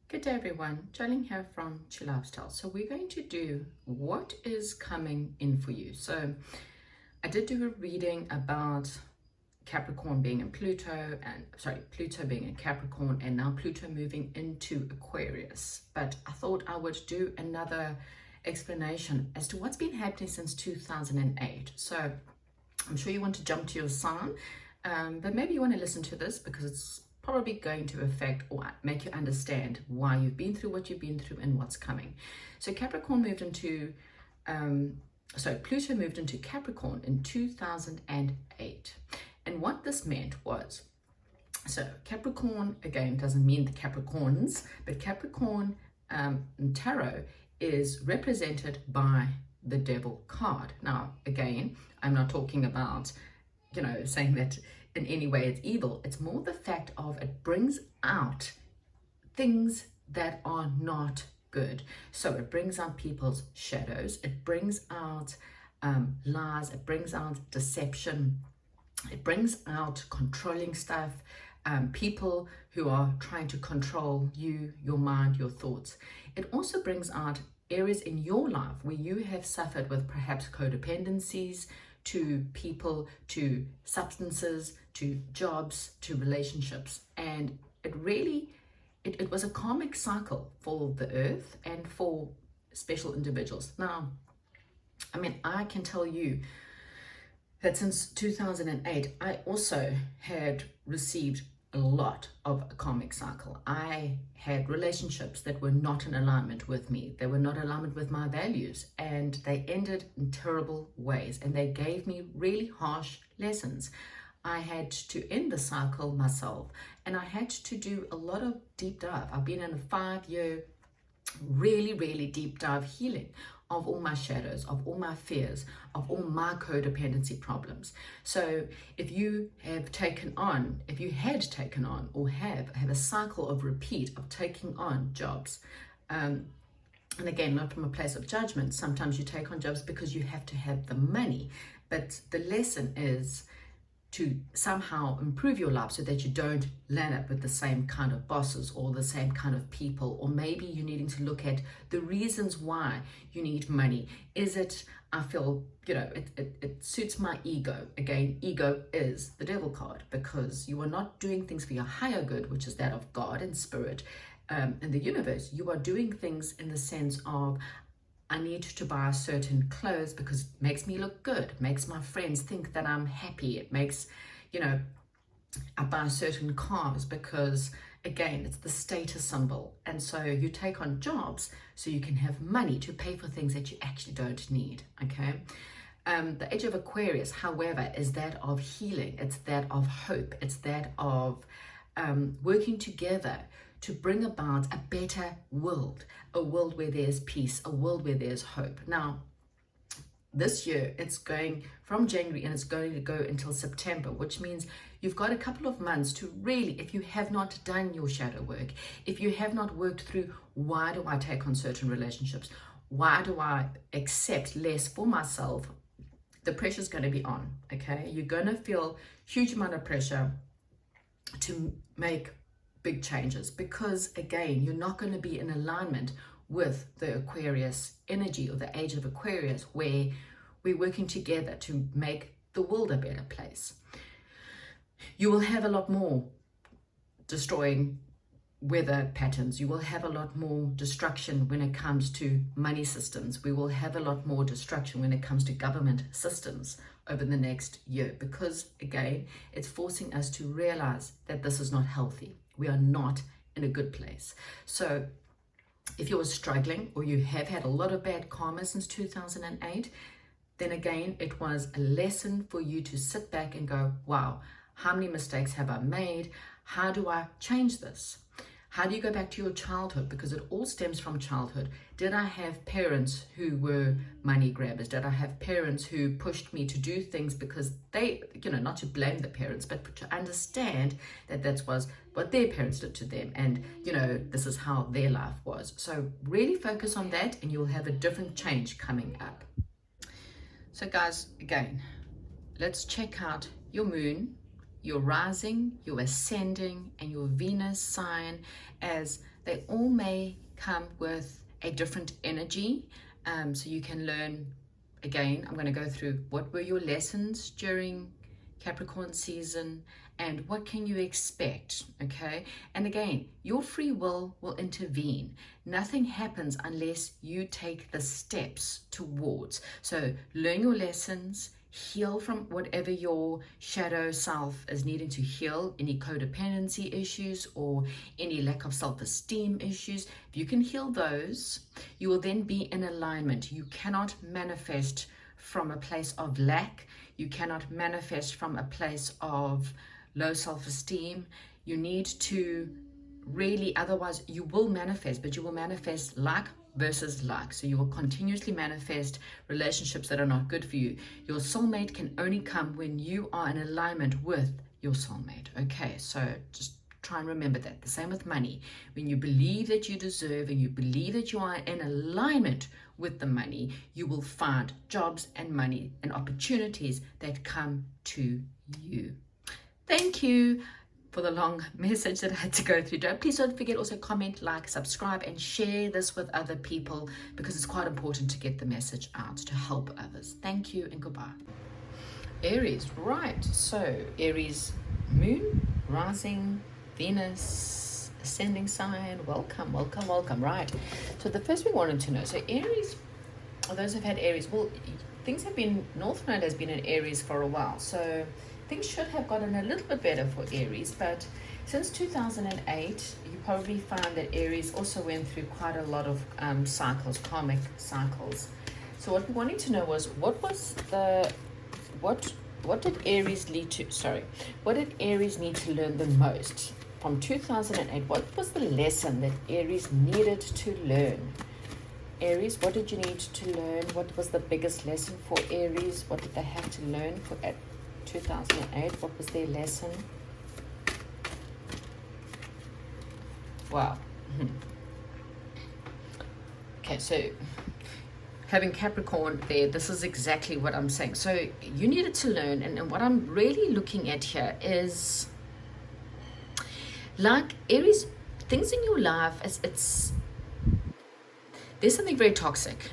Good day everyone, Jolene here from Chill Lifestyle. So we're going to do what is coming in for you. So I did do a reading about Capricorn being in Pluto Pluto being in Capricorn and now Pluto moving into Aquarius. But I thought I would do another explanation as to what's been happening since 2008. So I'm sure you want to jump to your sign, but maybe you want to listen to this because it's probably going to affect or make you understand why you've been through what you've been through and what's coming. So Capricorn moved into, Pluto moved into Capricorn in 2008. And what this meant was, so Capricorn, again, doesn't mean the Capricorns, but Capricorn in tarot is represented by the Devil card. Now, again, I'm not talking about, saying that in any way it's evil. It's more the fact of it brings out things that are not good. So it brings out people's shadows, it brings out lies, it brings out deception, it brings out controlling stuff, people who are trying to control you, your mind, your thoughts. It also brings out areas in your life where you have suffered with perhaps codependencies to people, to substances, to jobs, to relationships. And it really, it was a karmic cycle for the earth and for special individuals. Now, I can tell you that since 2008, I also had received a lot of a karmic cycle. I had relationships that were not in alignment with me. They were not in alignment with my values, and they ended in terrible ways, and they gave me really harsh lessons. I had to end the cycle myself, and I had to do a lot of deep dive. I've been in a 5-year really deep dive healing of all my shadows, of all my fears, of all my codependency problems. So if you had taken on or have a cycle of repeat of taking on jobs, and again, not from a place of judgment, sometimes you take on jobs because you have to have the money, but the lesson is to somehow improve your life so that you don't land up with the same kind of bosses or the same kind of people, or maybe you're needing to look at the reasons why you need money. Is it, I feel, it suits my ego. Again, ego is the devil card because you are not doing things for your higher good, which is that of God and spirit and the universe. You are doing things in the sense of, I need to buy certain clothes because it makes me look good. It makes my friends think that I'm happy. It makes, I buy certain cars because, again, it's the status symbol. And so you take on jobs so you can have money to pay for things that you actually don't need, okay? The age of Aquarius, however, is that of healing. It's that of hope. It's that of working together to bring about a better world, a world where there's peace, a world where there's hope. Now, this year, it's going from January and it's going to go until September, which means you've got a couple of months to really, if you have not done your shadow work, if you have not worked through, why do I take on certain relationships? Why do I accept less for myself? The pressure's going to be on, okay? You're going to feel huge amount of pressure to make big changes because, again, you're not going to be in alignment with the Aquarius energy or the age of Aquarius, where we're working together to make the world a better place. You will have a lot more destroying weather patterns. You will have a lot more destruction when it comes to money systems. We will have a lot more destruction when it comes to government systems over the next year because, again, it's forcing us to realize that this is not healthy. We are not in a good place. So if you're struggling or you have had a lot of bad karma since 2008, then again, it was a lesson for you to sit back and go, wow, how many mistakes have I made? How do I change this? How do you go back to your childhood? Because it all stems from childhood. Did I have parents who were money grabbers? Did I have parents who pushed me to do things because they, not to blame the parents, but to understand that that was what their parents did to them. And, this is how their life was. So really focus on that and you'll have a different change coming up. So guys, again, let's check out your moon, your rising, your ascending, and your Venus sign, as they all may come with a different energy. So you can learn, again, I'm going to go through what were your lessons during Capricorn season and what can you expect, okay? And again, your free will intervene. Nothing happens unless you take the steps towards. So learn your lessons, heal from whatever your shadow self is needing to heal, any codependency issues or any lack of self-esteem issues. If you can heal those, you will then be in alignment. You cannot manifest from a place of lack. You cannot manifest from a place of low self-esteem. You need to really, otherwise you will manifest, but you will manifest like versus like. So you will continuously manifest relationships that are not good for you. Your soulmate can only come when you are in alignment with your soulmate. Okay, so just try and remember that. The same with money. When you believe that you deserve and you believe that you are in alignment with the money, you will find jobs and money and opportunities that come to you. Thank you for the long message that I had to go through. Please don't forget, also comment, like, subscribe, and share this with other people, because it's quite important to get the message out to help others. Thank you and goodbye. Aries, right. So Aries, moon, rising, Venus, ascending sign. Welcome, welcome, welcome. Right. So the first we wanted to know, so Aries, or those who've had Aries, well, things have been, North Node has been in Aries for a while. So things should have gotten a little bit better for Aries, but since 2008, you probably found that Aries also went through quite a lot of cycles, karmic cycles. So what we wanted to know was, what did Aries need to learn the most from 2008? What was the lesson that Aries needed to learn? Aries, what did you need to learn? What was the biggest lesson for Aries? What did they have to learn for 2008? What was their lesson? Wow. Okay, so having Capricorn there, this is exactly what I'm saying. So you needed to learn, and what I'm really looking at here is, like Aries, things in your life, there's something very toxic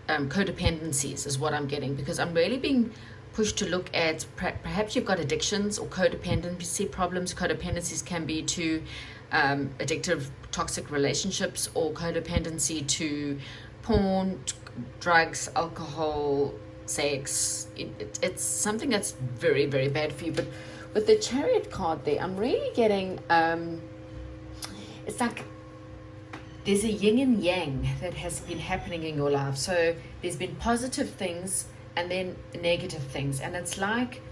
codependencies is what I'm getting, because I'm really being pushed to look at perhaps you've got addictions or codependency problems. Codependencies can be to addictive toxic relationships, or codependency to porn, drugs, alcohol, sex. It's something that's very, very bad for you. But with the Chariot card there, I'm really getting it's like there's a yin and yang that has been happening in your life. So there's been positive things and then negative things, and it's like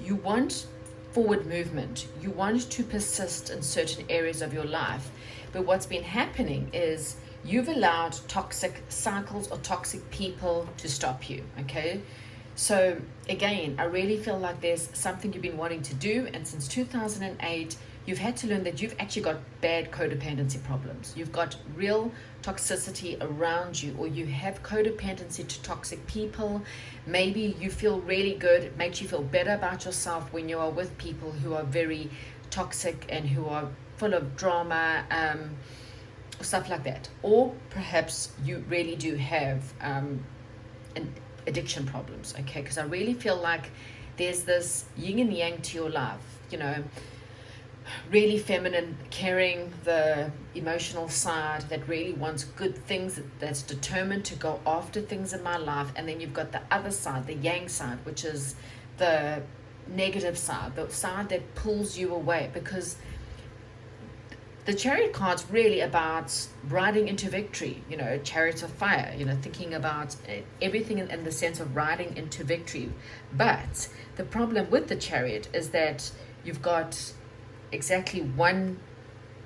you want forward movement, you want to persist in certain areas of your life, but what's been happening is you've allowed toxic cycles or toxic people to stop you. Okay, so again, I really feel like there's something you've been wanting to do, and since 2008 you've had to learn that you've actually got bad codependency problems. You've got real toxicity around you, or you have codependency to toxic people. Maybe you feel really good, it makes you feel better about yourself when you are with people who are very toxic and who are full of drama, stuff like that. Or perhaps you really do have addiction problems, okay? Because I really feel like there's this yin and yang to your life, you know, really feminine, caring, the emotional side that really wants good things, that's determined to go after things in my life. And then you've got the other side, the yang side, which is the negative side, the side that pulls you away, because the Chariot card's really about riding into victory, you know, chariots of fire, you know, thinking about everything in the sense of riding into victory. But the problem with the Chariot is that you've got exactly one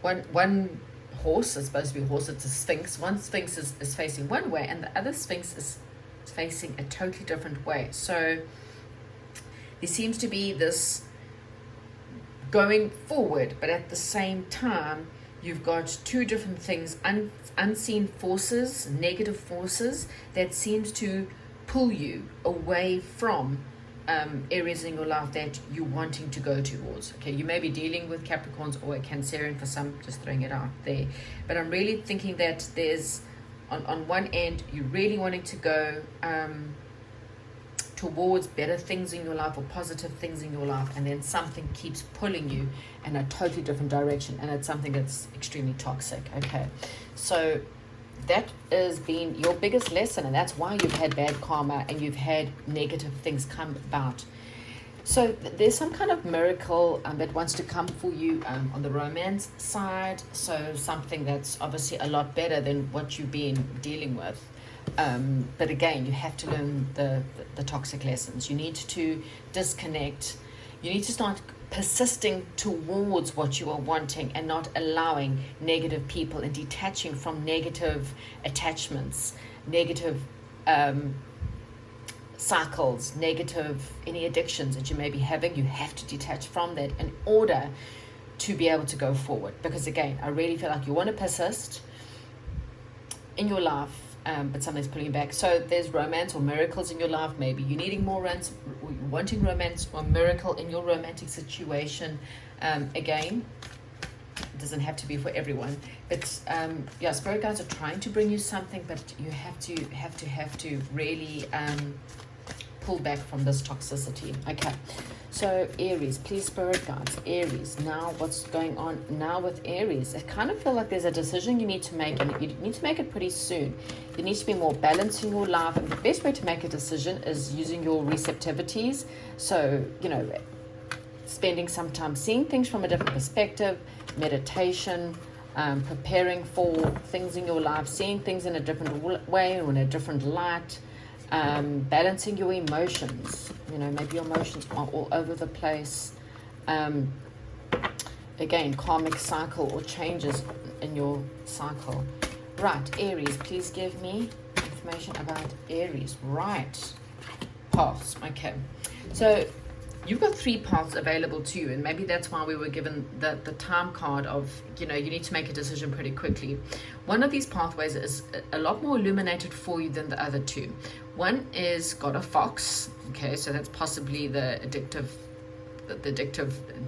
horse. It's supposed to be a horse, it's a sphinx. One sphinx is facing one way, and the other sphinx is facing a totally different way. So there seems to be this going forward, but at the same time you've got two different things, unseen forces, negative forces that seems to pull you away from areas in your life that you're wanting to go towards. Okay, you may be dealing with Capricorns or a Cancerian for some, just throwing it out there. But I'm really thinking that there's, on one end, you're really wanting to go towards better things in your life or positive things in your life, and then something keeps pulling you in a totally different direction, and it's something that's extremely toxic. Okay, so that has been your biggest lesson, and that's why you've had bad karma and you've had negative things come about. So there's some kind of miracle that wants to come for you on the romance side. So something that's obviously a lot better than what you've been dealing with. But again, you have to learn the toxic lessons. You need to disconnect. You need to start persisting towards what you are wanting and not allowing negative people and detaching from negative attachments, negative cycles, negative any addictions that you may be having. You have to detach from that in order to be able to go forward. Because again, I really feel like you want to persist in your life, but something's pulling you back. So there's romance or miracles in your life. Maybe you're needing more romance, wanting romance or miracle in your romantic situation. Again, it doesn't have to be for everyone, but yeah, spirit guides are trying to bring you something, but you have to really pull back from this toxicity. Okay, so Aries, please, spirit guides, Aries, now what's going on now with Aries? I kind of feel like there's a decision you need to make, and you need to make it pretty soon. You need to be more balanced in your life, and the best way to make a decision is using your receptivities. So, you know, spending some time seeing things from a different perspective, meditation, preparing for things in your life, seeing things in a different way or in a different light, balancing your emotions. You know, maybe your emotions are all over the place. Again, karmic cycle or changes in your cycle. Right, Aries, please give me information about Aries. Right, paths. Okay, so you've got 3 paths available to you, and maybe that's why we were given the time card of, you know, you need to make a decision pretty quickly. One of these pathways is a lot more illuminated for you than the other 2. One is got a fox. Okay, so that's possibly the addictive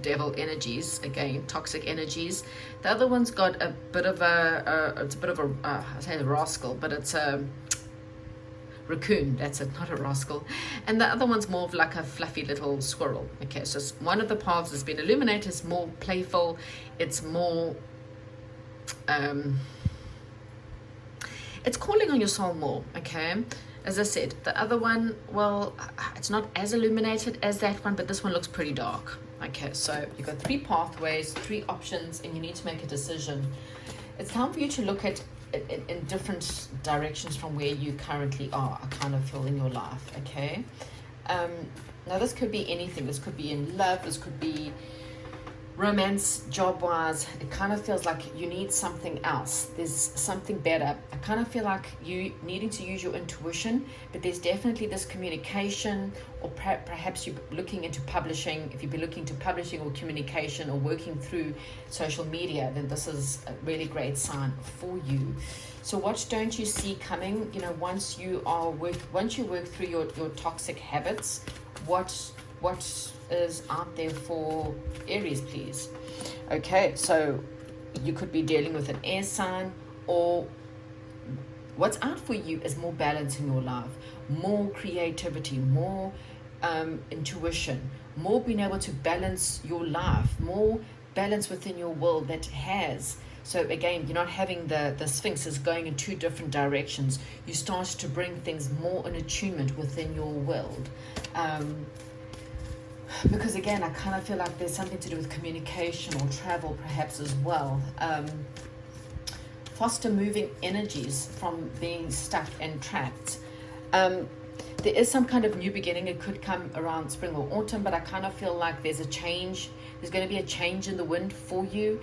devil energies, again, toxic energies. The other one's got a bit of I say a rascal, but it's a raccoon. That's it, not a rascal. And the other one's more of like a fluffy little squirrel. Okay, so one of the paths has been illuminated. It's more playful. It's more it's calling on your soul more. Okay, as I said, the other one, well, it's not as illuminated as that one, but this one looks pretty dark. Okay, so you've got 3 pathways, 3 options, and you need to make a decision. It's time for you to look at in different directions from where you currently are, I kind of feel, in your life. Okay, now this could be anything. This could be in love, this could be romance, job wise. It kind of feels like you need something else. There's something better. I kind of feel like you needing to use your intuition, but there's definitely this communication, or perhaps you're looking into publishing. If you've been looking to publishing or communication or working through social media, then this is a really great sign for you. So what don't you see coming? You know, once you work through your toxic habits, what is out there for Aries, please? Okay, so you could be dealing with an air sign, or what's out for you is more balance in your life, more creativity, more intuition, more being able to balance your life, more balance within your world that has. So again, you're not having the sphinxes going in 2 different directions. You start to bring things more in attunement within your world. Because again, I kind of feel like there's something to do with communication or travel perhaps as well. Foster moving energies from being stuck and trapped. There is some kind of new beginning. It could come around spring or autumn, but I kind of feel like there's a change. There's going to be a change in the wind for you.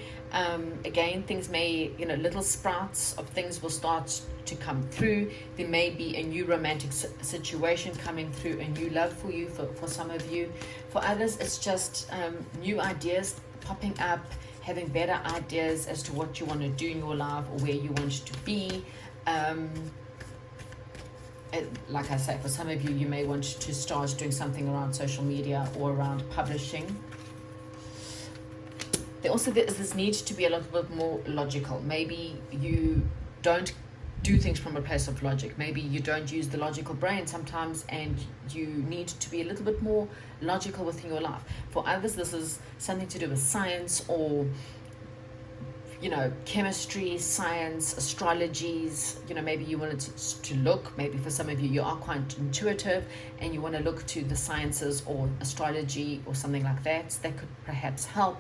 Again, things may, you know, little sprouts of things will start to come through. There may be a new romantic situation coming through, a new love for you, for some of you. For others, it's just new ideas popping up, having better ideas as to what you want to do in your life or where you want to be. like I say, for some of you, you may want to start doing something around social media or around publishing. There is this need to be a little bit more logical. Maybe you don't do things from a place of logic. Maybe you don't use the logical brain sometimes, and you need to be a little bit more logical within your life. For others, this is something to do with science, or chemistry, science, astrologies. Maybe you wanted to look, maybe for some of you, you are quite intuitive and you want to look to the sciences or astrology or something like that. That could perhaps help.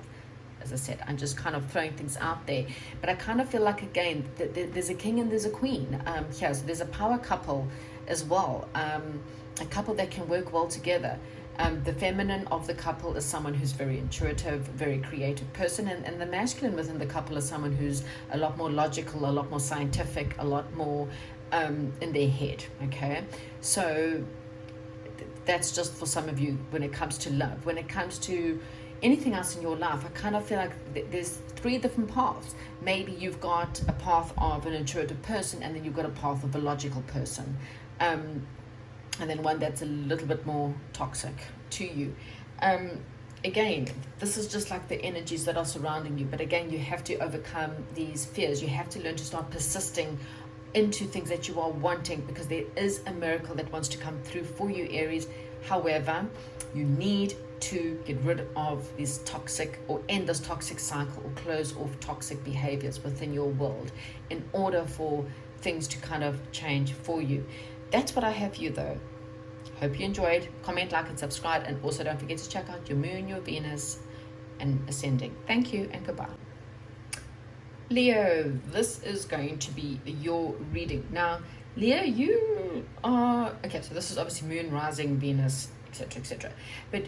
As I said, I'm just kind of throwing things out there, but I kind of feel like, again, there's a king and there's a queen here. So there's a power couple as well, a couple that can work well together. The feminine of the couple is someone who's very intuitive, very creative person, and the masculine within the couple is someone who's a lot more logical, a lot more scientific, a lot more in their head. Okay, so that's just for some of you when it comes to love. When it comes to anything else in your life, I kind of feel like there's three different paths. Maybe you've got a path of an intuitive person, and then you've got a path of a logical person. And then one that's a little bit more toxic to you. Again, this is just like the energies that are surrounding you. But again, you have to overcome these fears. You have to learn to start persisting into things that you are wanting, because there is a miracle that wants to come through for you, Aries. However, you need to get rid of these toxic, or end this toxic cycle, or close off toxic behaviors within your world in order for things to kind of change for you. That's what I have for you, though. Hope you enjoyed. Comment, like, and subscribe. And also don't forget to check out your moon, your Venus, and ascending. Thank you and goodbye. Leo, this is going to be your reading. Now, Leo, you are... Okay, so this is obviously moon, rising, Venus, etc., etc. But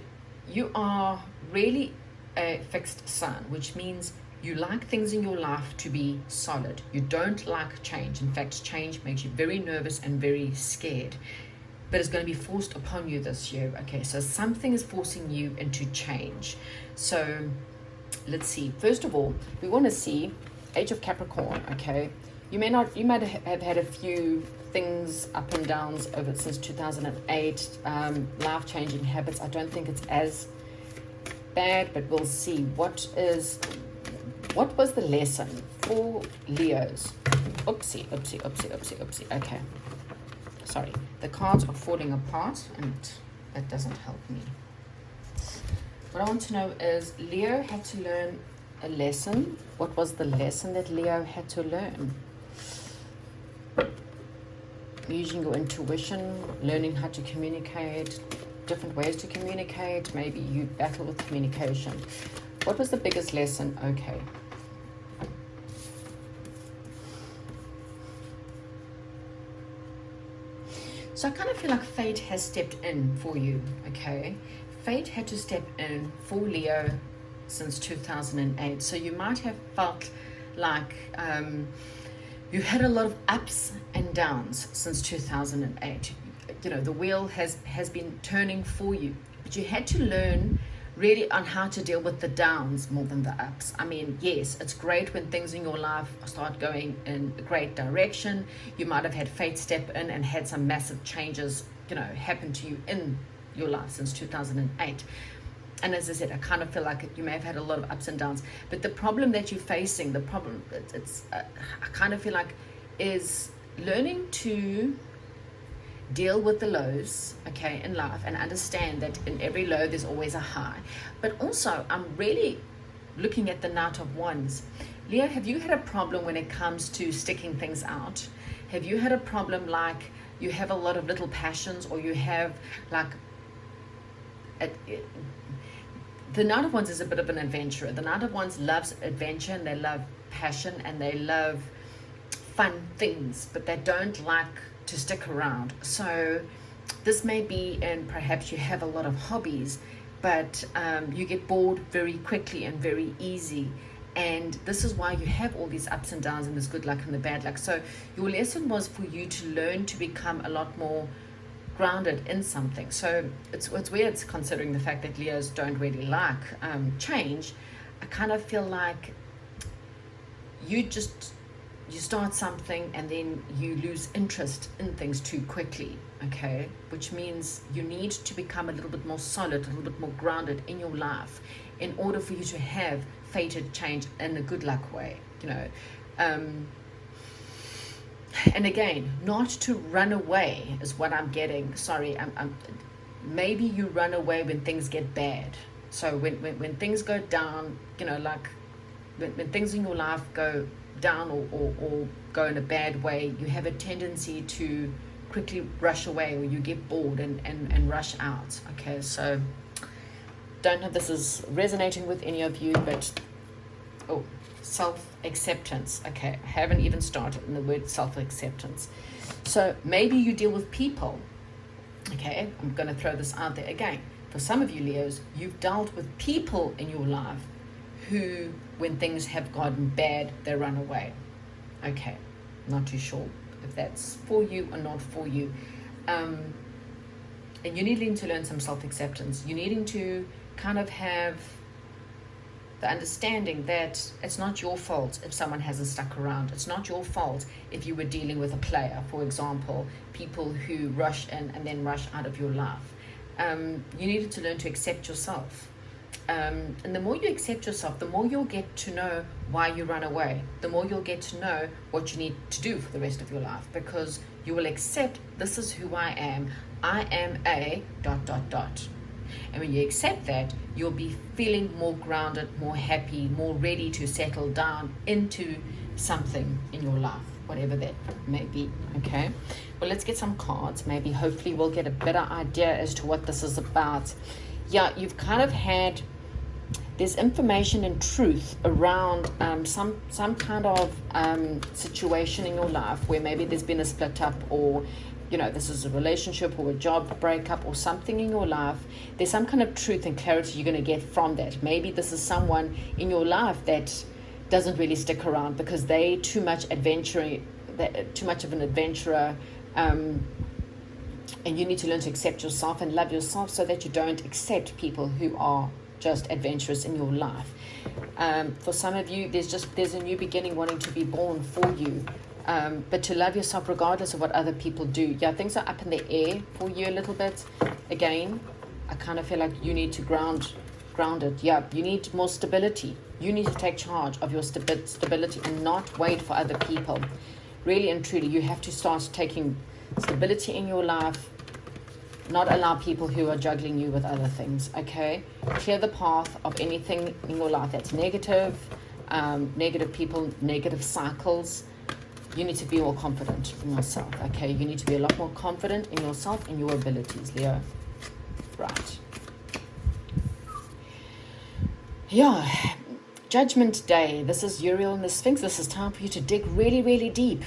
you are really a fixed sign, which means you like things in your life to be solid. You don't like change. In fact, change makes you very nervous and very scared. But it's going to be forced upon you this year. Okay, so something is forcing you into change. So let's see. First of all, we want to see Age of Capricorn. Okay, you might have had a few things up and downs over since 2008. Life-changing habits. I don't think it's as bad, but we'll see. What was the lesson for Leos? Oopsie. Okay. Sorry. The cards are falling apart, and that doesn't help me. What I want to know is, Leo had to learn a lesson. What was the lesson that Leo had to learn? Using your intuition, learning how to communicate, different ways to communicate. Maybe you battle with communication. What was the biggest lesson? Okay. So I kind of feel like fate has stepped in for you, okay? Fate had to step in for Leo since 2008. So you might have felt like you had a lot of ups and downs since 2008. The wheel has been turning for you, but you had to learn really on how to deal with the downs more than the ups. I mean, yes, it's great when things in your life start going in a great direction. You might have had fate step in and had some massive changes, happen to you in your life since 2008. And as I said, I kind of feel like you may have had a lot of ups and downs. But the problem that you're facing, I kind of feel like, is learning to deal with the lows, okay, in life, and understand that in every low there's always a high. But also, I'm really looking at the Knight of Wands. Leo, have you had a problem when it comes to sticking things out? Have you had a problem like you have a lot of little passions, or you have like the Knight of Wands is a bit of an adventurer. The Knight of Wands loves adventure, and they love passion, and they love fun things, but they don't like to stick around. So this may be, and perhaps you have a lot of hobbies, but you get bored very quickly and very easy. And this is why you have all these ups and downs, and this good luck and the bad luck. So your lesson was for you to learn to become a lot more grounded in something. So it's weird, considering the fact that Leos don't really like change. I kind of feel like you just you start something and then you lose interest in things too quickly, okay? Which means you need to become a little bit more solid, a little bit more grounded in your life in order for you to have fated change in a good luck way, you know. And again, not to run away is what I'm getting. Sorry, maybe you run away when things get bad. So when things go down, you know, like when things in your life go down or go in a bad way, you have a tendency to quickly rush away, or you get bored and rush out. Okay, so don't know if this is resonating with any of you, but self-acceptance. Okay, I haven't even started in the word self-acceptance. So maybe you deal with people. Okay, I'm going to throw this out there again. For some of you Leos, you've dealt with people in your life who, when things have gotten bad, they run away. Okay, not too sure if that's for you or not for you. And you're needing to learn some self-acceptance. You're needing to kind of have the understanding that it's not your fault if someone hasn't stuck around. It's not your fault if you were dealing with a player, for example, people who rush in and then rush out of your life. You needed to learn to accept yourself. And the more you accept yourself, the more you'll get to know why you run away. The more you'll get to know what you need to do for the rest of your life, because you will accept, this is who I am. I am a ... And when you accept that, you'll be feeling more grounded, more happy, more ready to settle down into something in your life, whatever that may be. Okay, well, let's get some cards. Maybe hopefully we'll get a better idea as to what this is about. Yeah, you've kind of had, there's information and truth around some kind of situation in your life where maybe there's been a split up, or you know, this is a relationship or a job breakup or something in your life. There's some kind of truth and clarity you're going to get from that. Maybe this is someone in your life that doesn't really stick around because they too much of an adventurer, and you need to learn to accept yourself and love yourself so that you don't accept people who are just adventurous in your life. For some of you, there's a new beginning wanting to be born for you. But to love yourself regardless of what other people do. Yeah, things are up in the air for you a little bit. Again, I kind of feel like you need to ground it. Yeah, you need more stability. You need to take charge of your stability and not wait for other people. Really and truly, you have to start taking stability in your life, not allow people who are juggling you with other things. Okay, clear the path of anything in your life that's negative, negative people, negative cycles. You need to be more confident in yourself, okay? You need to be a lot more confident in yourself and your abilities, Leo. Right. Yeah. Judgment Day. This is Uriel and the Sphinx. This is time for you to dig really, really deep.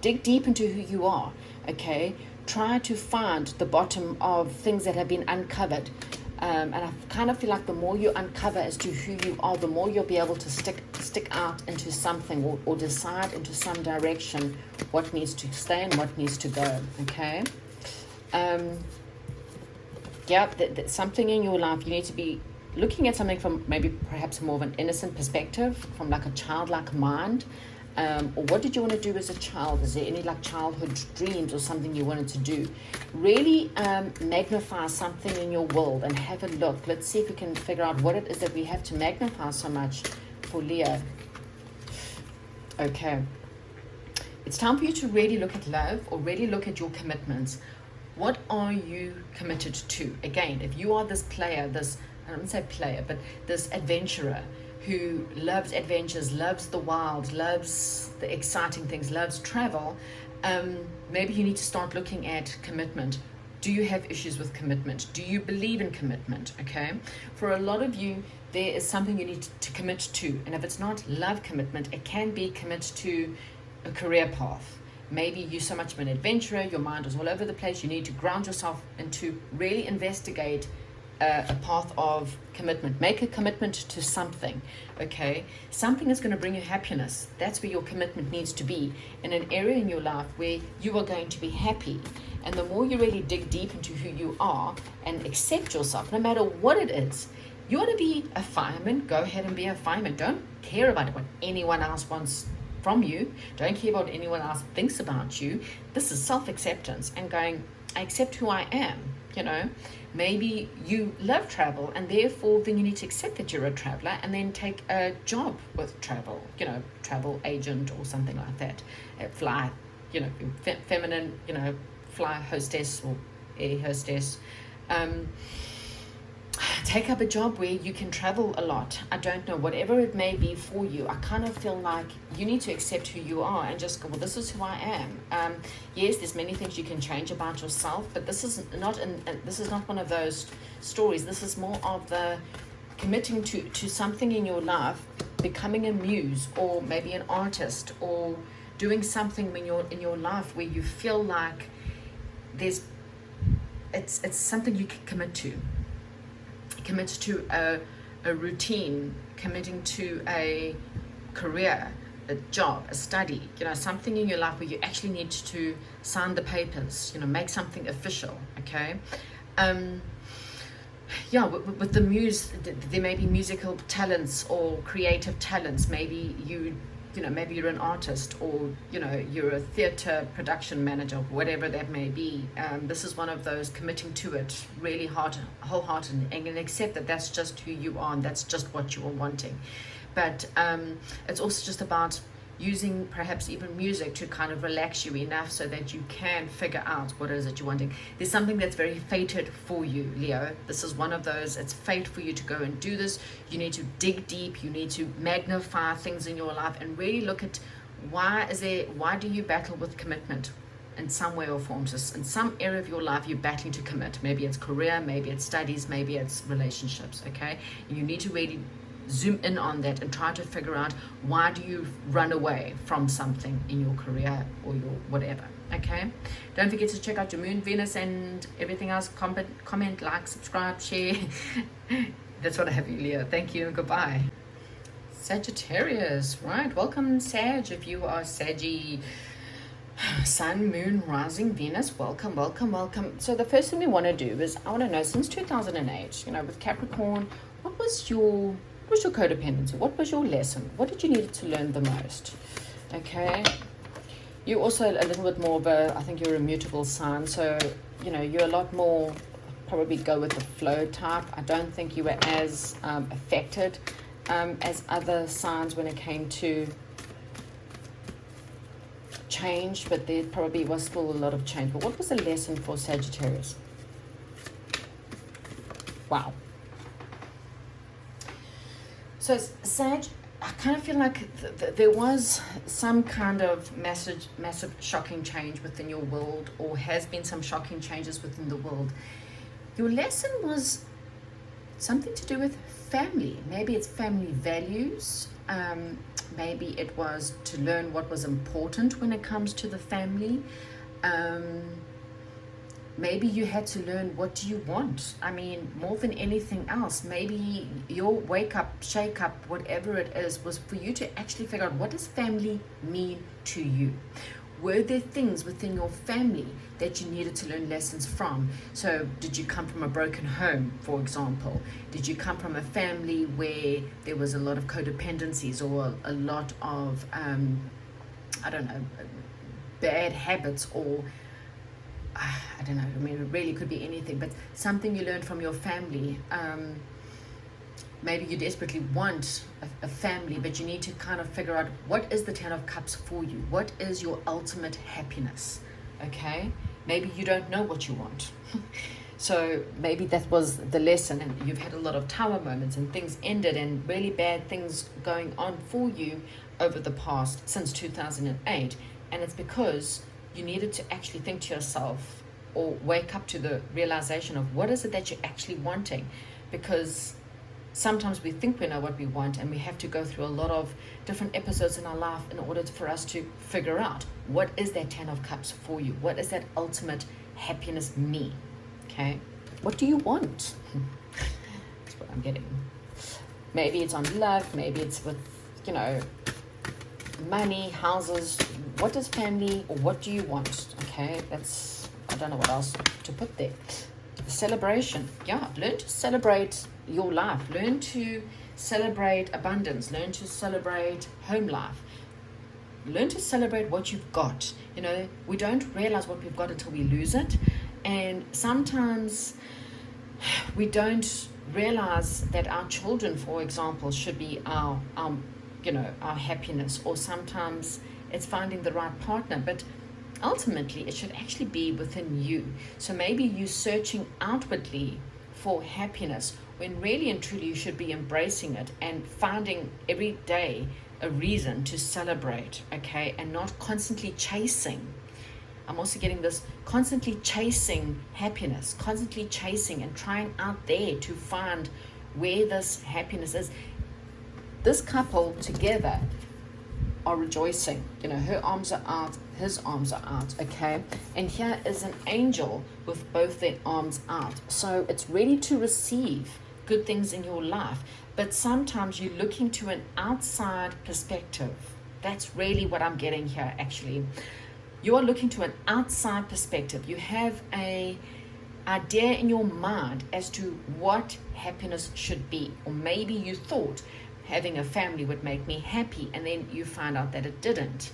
Dig deep into who you are, okay? Try to find the bottom of things that have been uncovered. And I kind of feel like the more you uncover as to who you are, the more you'll be able to stick out into something, or decide into some direction what needs to stay and what needs to go. Okay. Something in your life, you need to be looking at something from maybe perhaps more of an innocent perspective, from like a childlike mind. Or what did you want to do as a child? Is there any like childhood dreams or something you wanted to do? Really magnify something in your world and have a look. Let's see if we can figure out what it is that we have to magnify so much for Leo. Okay. It's time for you to really look at love, or really look at your commitments. What are you committed to? Again, if you are this player, I don't say player, but this adventurer who loves adventures, loves the wild, loves the exciting things, loves travel, maybe you need to start looking at commitment. Do you have issues with commitment? Do you believe in commitment? Okay. For a lot of you, there is something you need to commit to. And if it's not love commitment, it can be commit to a career path. Maybe you're so much of an adventurer, your mind is all over the place. You need to ground yourself and to really investigate a path of commitment. Make a commitment to something, okay? Something is going to bring you happiness. That's where your commitment needs to be, in an area in your life where you are going to be happy. And the more you really dig deep into who you are and accept yourself, no matter what it is. You want to be a fireman, go ahead and be a fireman. Don't care about what anyone else wants from you. Don't care what anyone else thinks about you. This is self-acceptance and going, I accept who I am, you know. Maybe you love travel, and therefore then you need to accept that you're a traveler and then take a job with travel, you know, travel agent or something like that. Fly, you know, feminine, you know, fly hostess or air hostess. Take up a job where you can travel a lot. I don't know, whatever it may be for you. I kind of feel like you need to accept who you are and just go, well, this is who I am. Yes, there's many things you can change about yourself, but this is not one of those stories. This is more of the committing to something in your life, becoming a muse or maybe an artist, or doing something when you're in your life where you feel like it's something you can commit to. Commit to a routine, committing to a career, a job, a study, you know, something in your life where you actually need to sign the papers, you know, make something official, okay? Yeah, with the muse, there may be musical talents or creative talents. Maybe maybe you're an artist, or, you know, you're a theater production manager, whatever that may be. This is one of those committing to it really hard, wholeheartedly, and accept that that's just who you are and that's just what you are wanting. But it's also just about using perhaps even music to kind of relax you enough so that you can figure out what it is that you're wanting. There's something that's very fated for you, Leo. This is one of those, it's fate for you to go and do this. You need to dig deep, you need to magnify things in your life and really look at why do you battle with commitment in some way or form. So in some area of your life you're battling to commit. Maybe it's career, maybe it's studies, maybe it's relationships, okay? And you need to really zoom in on that and try to figure out, why do you run away from something in your career or your whatever, okay? Don't forget to check out your moon, Venus, and everything else. Comment, like, subscribe, share. That's what I have, you, Leo. Thank you and goodbye. Sagittarius, right? Welcome, Sag. If you are Saggy, Sun, Moon, Rising, Venus, welcome, welcome, welcome. So the first thing we want to do is, I want to know, since 2008, you know, with Capricorn, what was your codependency? What was your lesson? What did you need to learn the most? Okay. You're also a little bit more of a, I think you're a mutable sign. So, you know, you're a lot more, probably go with the flow type. I don't think you were as affected as other signs when it came to change, but there probably was still a lot of change. But what was the lesson for Sagittarius? Wow. So Sag, I kind of feel like there was some kind of massive shocking change within your world, or has been some shocking changes within the world. Your lesson was something to do with family. Maybe it's family values. Maybe it was to learn what was important when it comes to the family. Maybe you had to learn, what do you want? I mean, more than anything else, maybe your wake up, shake up, whatever it is, was for you to actually figure out, what does family mean to you? Were there things within your family that you needed to learn lessons from? So did you come from a broken home, for example? Did you come from a family where there was a lot of codependencies, or a lot of, I don't know, bad habits, or I don't know, I mean, it really could be anything, but something you learned from your family. Maybe you desperately want a family, but you need to kind of figure out, what is the 10 of Cups for you? What is your ultimate happiness? Okay? Maybe you don't know what you want. So maybe that was the lesson, and you've had a lot of tower moments and things ended and really bad things going on for you over the past, since 2008. And it's because you needed to actually think to yourself, or wake up to the realization of, what is it that you're actually wanting? Because sometimes we think we know what we want, and we have to go through a lot of different episodes in our life in order for us to figure out, what is that 10 of Cups for you? What does that ultimate happiness mean? Okay, what do you want? That's what I'm getting. Maybe it's on love, maybe it's with, you know, money, houses. What does family, or what do you want? Okay, that's, I don't know what else to put there. Celebration. Yeah, learn to celebrate your life. Learn to celebrate abundance. Learn to celebrate home life. learn to celebrate what you've got. You know, we don't realize what we've got until we lose it. And sometimes we don't realize that our children, for example, should be our our happiness, or sometimes it's finding the right partner, but ultimately it should actually be within you. So maybe you searching outwardly for happiness when really and truly you should be embracing it and finding every day a reason to celebrate, okay, and not constantly chasing. I'm also getting this constantly chasing happiness, constantly chasing and trying out there to find where this happiness is. This couple together are rejoicing. You know, her arms are out, his arms are out, okay? And here is an angel with both their arms out. So it's ready to receive good things in your life. But sometimes you're looking to an outside perspective. That's really what I'm getting here, actually. You are looking to an outside perspective. You have a idea in your mind as to what happiness should be. Or maybe you thought having a family would make me happy, and then you find out that it didn't.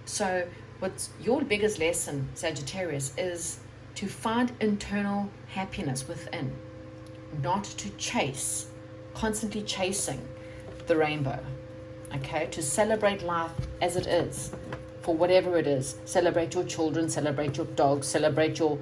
So what's your biggest lesson, Sagittarius, is to find internal happiness within, not to chase, constantly chasing the rainbow, okay? To celebrate life as it is, for whatever it is. Celebrate your children, celebrate your dogs, celebrate your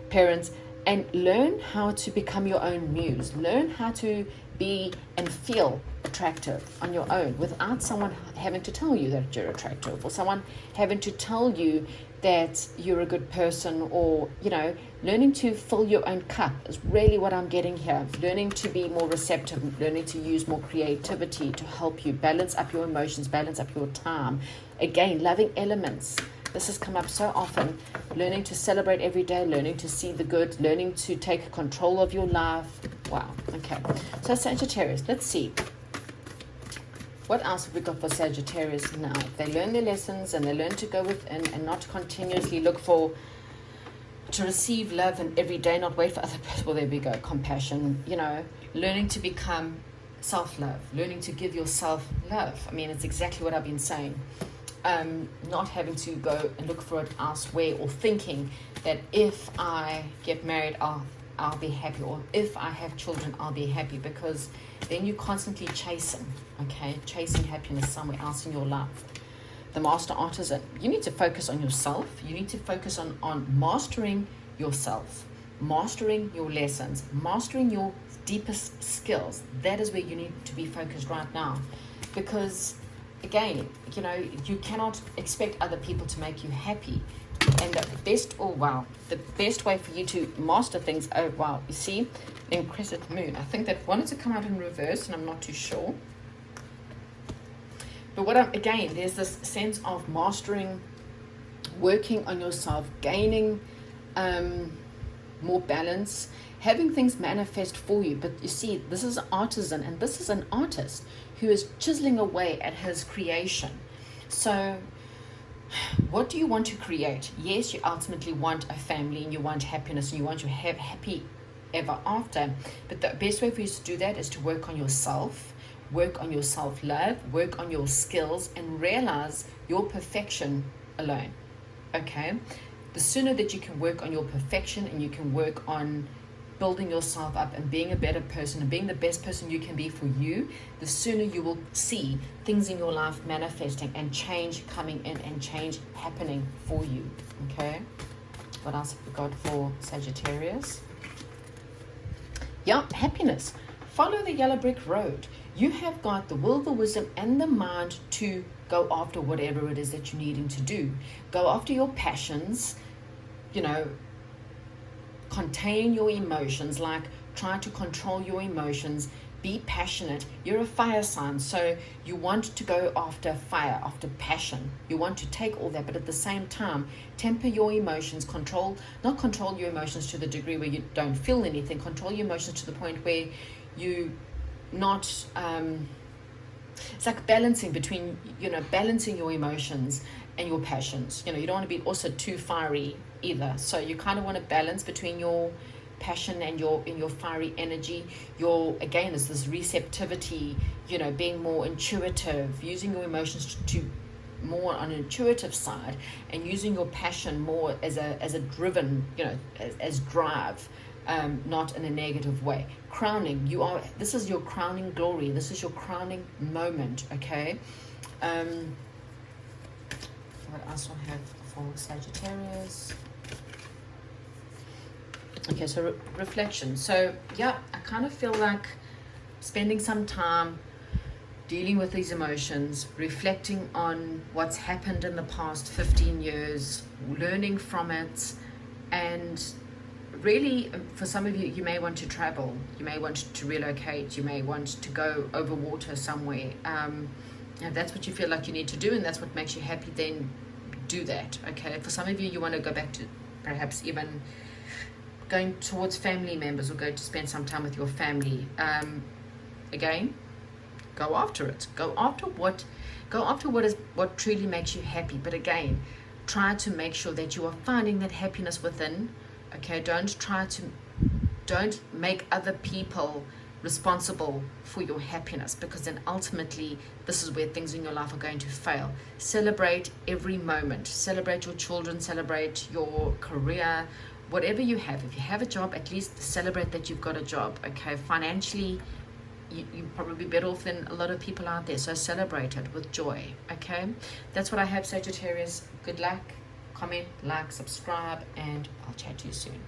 parents, and learn how to become your own muse. Learn how to be and feel attractive on your own without someone having to tell you that you're attractive, or someone having to tell you that you're a good person, or, you know, learning to fill your own cup is really what I'm getting here. Learning to be more receptive, learning to use more creativity to help you balance up your emotions, balance up your time. Again, loving elements. This has come up so often. Learning to celebrate every day, learning to see the good, learning to take control of your life. Wow, okay. So Sagittarius, let's see. What else have we got for Sagittarius now? They learn their lessons and they learn to go within and not continuously look to receive love and every day, not wait for other people. Well, there we go, compassion, you know, learning to become self-love, learning to give yourself love. I mean, it's exactly what I've been saying. Not having to go and look for it elsewhere, or thinking that if I get married, I'll be happy, or if I have children, I'll be happy, because then you're constantly chasing, okay? Chasing happiness somewhere else in your life. The master artisan, you need to focus on yourself. You need to focus on mastering yourself, mastering your lessons, mastering your deepest skills. That is where you need to be focused right now, because again, you know, you cannot expect other people to make you happy. And the best way for you to master things, oh wow, you see, in crescent moon, I think that wanted to come out in reverse, and I'm not too sure. But again, there's this sense of mastering, working on yourself, gaining more balance, having things manifest for you. But you see, this is an artisan, and this is an artist who is chiseling away at his creation. So what do you want to create? Yes, you ultimately want a family, and you want happiness, and you want to have happy ever after. But the best way for you to do that is to work on yourself, work on your self-love, work on your skills, and realize your perfection alone, okay? The sooner that you can work on your perfection, and you can work on building yourself up and being a better person and being the best person you can be for you, the sooner you will see things in your life manifesting and change coming in and change happening for you, okay? What else have we got for Sagittarius? Yeah, happiness. Follow the yellow brick road. You have got the will, the wisdom, and the mind to go after whatever it is that you're needing to do. Go after your passions, you know, contain your emotions, like try to control your emotions, be passionate. You're a fire sign, so you want to go after fire, after passion. You want to take all that, but at the same time, temper your emotions, not control your emotions to the degree where you don't feel anything, control your emotions to the point where you not, it's like balancing between, you know, balancing your emotions and your passions. You know, you don't want to be also too fiery either. So you kind of want to balance between your passion and your fiery energy. Again, is this receptivity, you know, being more intuitive, using your emotions to more on an intuitive side, and using your passion more as a driven, as drive, not in a negative way. Crowning, this is your crowning glory, this is your crowning moment, okay? What else do I have for Sagittarius? Okay, so reflection. So yeah, I kind of feel like spending some time dealing with these emotions, reflecting on what's happened in the past 15 years, learning from it, and really, for some of you, you may want to travel, you may want to relocate, you may want to go over water somewhere. If that's what you feel like you need to do and that's what makes you happy, then do that, okay? For some of you, you want to go back to perhaps even going towards family members or going to spend some time with your family. Again, go after it. Go after what truly makes you happy. But again, try to make sure that you are finding that happiness within. Okay, don't make other people responsible for your happiness, because then ultimately this is where things in your life are going to fail. Celebrate every moment. Celebrate your children, celebrate your career, whatever you have. If you have a job, at least celebrate that you've got a job, okay? Financially, you're probably better off than a lot of people out there, so celebrate it with joy, okay? That's what I have, Sagittarius. Good luck. Comment, like, subscribe, and I'll chat to you soon.